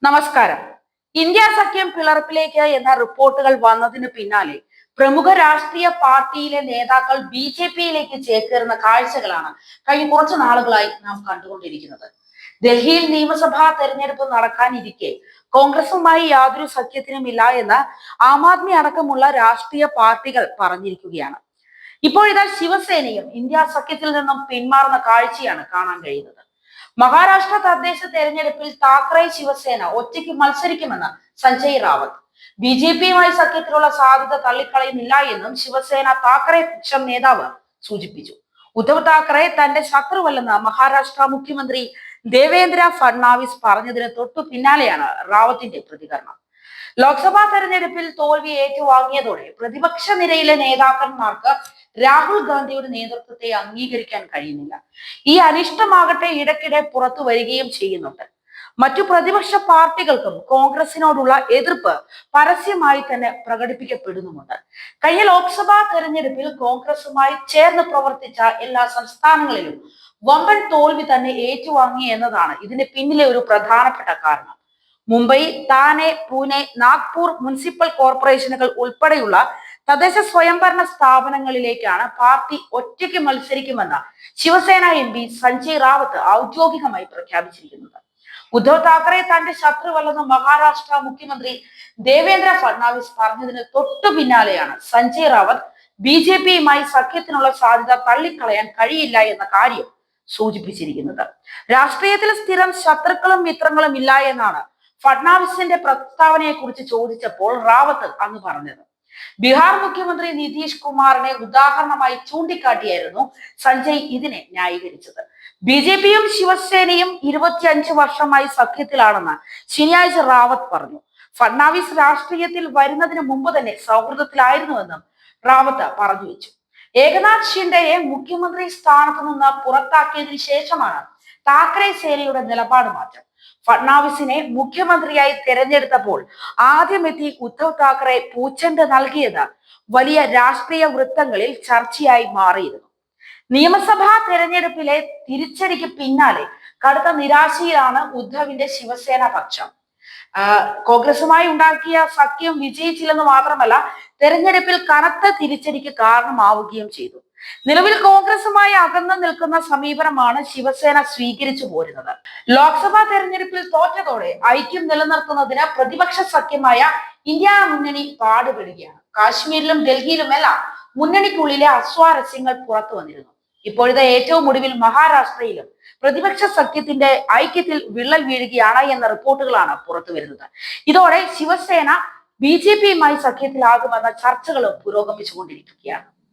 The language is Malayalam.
നമസ്കാരം. ഇന്ത്യ സഖ്യം പിളർപ്പിലേക്ക് എന്ന റിപ്പോർട്ടുകൾ വന്നതിന് പിന്നാലെ പ്രമുഖ രാഷ്ട്രീയ പാർട്ടിയിലെ നേതാക്കൾ ബി.ജെ.പിയിലേക്ക് ചേക്കേറുന്ന കാഴ്ചകളാണ് കഴിഞ്ഞ കുറച്ചു നാളുകളായി നാം കണ്ടുകൊണ്ടിരിക്കുന്നത്. ഡൽഹിയിൽ നിയമസഭാ തെരഞ്ഞെടുപ്പ് നടക്കാനിരിക്കെ കോൺഗ്രസുമായി യാതൊരു സഖ്യത്തിനുമില്ല എന്ന് ആം ആദ്മി അടക്കമുള്ള രാഷ്ട്രീയ പാർട്ടികൾ പറഞ്ഞിരിക്കുകയാണ്. ഇപ്പോഴിതാ ശിവസേനയും ഇന്ത്യ സഖ്യത്തിൽ നിന്നും പിന്മാറുന്ന കാഴ്ചയാണ് കാണാൻ കഴിയുന്നത്. മഹാരാഷ്ട്ര തദ്ദേശ തെരഞ്ഞെടുപ്പിൽ താക്കറെ ശിവസേന ഒറ്റയ്ക്ക് മത്സരിക്കുമെന്ന് സഞ്ജയ് റാവത്ത്. ബി.ജെ.പിയുമായി സഖ്യത്തിലുള്ള സാധ്യത തള്ളിക്കളയുന്നില്ല എന്നും ശിവസേന താക്കറെ പക്ഷം നേതാവ് സൂചിപ്പിച്ചു. ഉദ്ധവ് താക്കറെ തന്റെ ശത്രുവല്ലെന്ന് മഹാരാഷ്ട്ര മുഖ്യമന്ത്രി ദേവേന്ദ്ര ഫഡ്നാവിസ് പറഞ്ഞതിന് തൊട്ടു പിന്നാലെയാണ് റാവത്തിന്റെ പ്രതികരണം. ലോക്സഭാ തെരഞ്ഞെടുപ്പിൽ തോൽവി ഏറ്റുവാങ്ങിയതോടെ പ്രതിപക്ഷ നിരയിലെ നേതാക്കന്മാർക്ക് രാഹുൽ ഗാന്ധിയുടെ നേതൃത്വത്തെ അംഗീകരിക്കാൻ കഴിയുന്നില്ല. ഈ അനിഷ്ടമാകട്ടെ ഇടയ്ക്കിടെ പുറത്തു വരികയും ചെയ്യുന്നുണ്ട്. മറ്റു പ്രതിപക്ഷ പാർട്ടികൾക്കും കോൺഗ്രസിനോടുള്ള എതിർപ്പ് പരസ്യമായി തന്നെ പ്രകടിപ്പിക്കപ്പെടുന്നുമുണ്ട്. കഴിഞ്ഞ ലോക്സഭാ തെരഞ്ഞെടുപ്പിൽ കോൺഗ്രസുമായി ചേർന്ന് പ്രവർത്തിച്ച എല്ലാ സംസ്ഥാനങ്ങളിലും വമ്പൻ തോൽവി തന്നെ ഏറ്റുവാങ്ങി എന്നതാണ് ഇതിന് പിന്നിലെ ഒരു പ്രധാനപ്പെട്ട കാരണം. മുംബൈ, താനെ, പൂനെ, നാഗ്പൂർ മുനിസിപ്പൽ കോർപ്പറേഷനുകൾ ഉൾപ്പെടെയുള്ള തദ്ദേശ സ്വയംഭരണ സ്ഥാപനങ്ങളിലേക്കാണ് പാർട്ടി ഒറ്റയ്ക്ക് മത്സരിക്കുമെന്ന് ശിവസേന എം.പി സഞ്ജയ് റാവത്ത് ഔദ്യോഗികമായി പ്രഖ്യാപിച്ചിരിക്കുന്നത്. ഉദ്ധവ് താക്കറെ തന്റെ ശത്രുവല്ലെന്ന് മഹാരാഷ്ട്ര മുഖ്യമന്ത്രി ദേവേന്ദ്ര ഫഡ്നാവിസ് പറഞ്ഞതിന് തൊട്ടു പിന്നാലെയാണ് സഞ്ജയ് റാവത്ത് ബി.ജെ.പിയുമായി സഖ്യത്തിനുള്ള സാധ്യത തള്ളിക്കളയാൻ കഴിയില്ല എന്ന കാര്യം സൂചിപ്പിച്ചിരിക്കുന്നത്. രാഷ്ട്രീയത്തിൽ സ്ഥിരം ശത്രുക്കളും മിത്രങ്ങളും ഇല്ല എന്നാണ് ഫഡ്നാവിസിന്റെ പ്രസ്താവനയെ കുറിച്ച് ചോദിച്ചപ്പോൾ റാവത്ത് അന്ന് പറഞ്ഞത്. ബീഹാർ മുഖ്യമന്ത്രി നിതീഷ് കുമാറിനെ ഉദാഹരണമായി ചൂണ്ടിക്കാട്ടിയായിരുന്നു സഞ്ജയ് ഇതിനെ ന്യായീകരിച്ചത്. ബി.ജെ.പിയും ശിവസേനയും 25 വർഷമായി സഖ്യത്തിലാണെന്ന് ശനിയാഴ്ച റാവത്ത് പറഞ്ഞു. ഫഡ്നാവിസ് രാഷ്ട്രീയത്തിൽ വരുന്നതിന് മുമ്പ് തന്നെ സൗഹൃദത്തിലായിരുന്നുവെന്നും റാവത്ത് പറഞ്ഞു വെച്ചു. ഏകനാഥ് ഷിൻഡെയെ മുഖ്യമന്ത്രി സ്ഥാനത്ത് നിന്ന് പുറത്താക്കിയതിനു ശേഷമാണ് താക്കറെ സേനയുടെ നിലപാട് മാറ്റം. ഫഡ്നാവിസിനെ മുഖ്യമന്ത്രിയായി തെരഞ്ഞെടുത്തപ്പോൾ ആദ്യമെത്തി ഉദ്ധവ് താക്കറെ പൂച്ചെണ്ട് നൽകിയത് വലിയ രാഷ്ട്രീയ വൃത്തങ്ങളിൽ ചർച്ചയായി മാറിയിരുന്നു. നിയമസഭാ തെരഞ്ഞെടുപ്പിലെ തിരിച്ചടിക്ക് പിന്നാലെ കടുത്ത നിരാശയിലാണ് ഉദ്ധവിന്റെ ശിവസേന പക്ഷം. കോൺഗ്രസുമായി ഉണ്ടാക്കിയ സഖ്യം വിജയിച്ചില്ലെന്ന് മാത്രമല്ല, തെരഞ്ഞെടുപ്പിൽ കനത്ത തിരിച്ചടിക്ക് കാരണമാവുകയും ചെയ്തു. നിലവിൽ കോൺഗ്രസുമായി അകന്നു നിൽക്കുന്ന സമീപനമാണ് ശിവസേന സ്വീകരിച്ചു പോരുന്നത്. ലോക്സഭാ തെരഞ്ഞെടുപ്പിൽ തോറ്റതോടെ ഐക്യം നിലനിർത്തുന്നതിന് പ്രതിപക്ഷ സഖ്യമായ ഇന്ത്യ മുന്നണി പാടുപെടുകയാണ്. കാശ്മീരിലും ഡൽഹിയിലുമെല്ലാം മുന്നണിക്കുള്ളിലെ അസ്വാരസ്യങ്ങൾ പുറത്തു വന്നിരുന്നു. ഇപ്പോഴത്തെ ഏറ്റവും ഒടുവിൽ മഹാരാഷ്ട്രയിലും പ്രതിപക്ഷ സഖ്യത്തിന്റെ ഐക്യത്തിൽ വിള്ളൽ വീഴുകയാണ് എന്ന റിപ്പോർട്ടുകളാണ് പുറത്തു വരുന്നത്. ഇതോടെ ശിവസേന ബി.ജെ.പിയുമായി സഖ്യത്തിലാകുമെന്ന ചർച്ചകളും പുരോഗമിച്ചുകൊണ്ടിരിക്കുകയാണ്.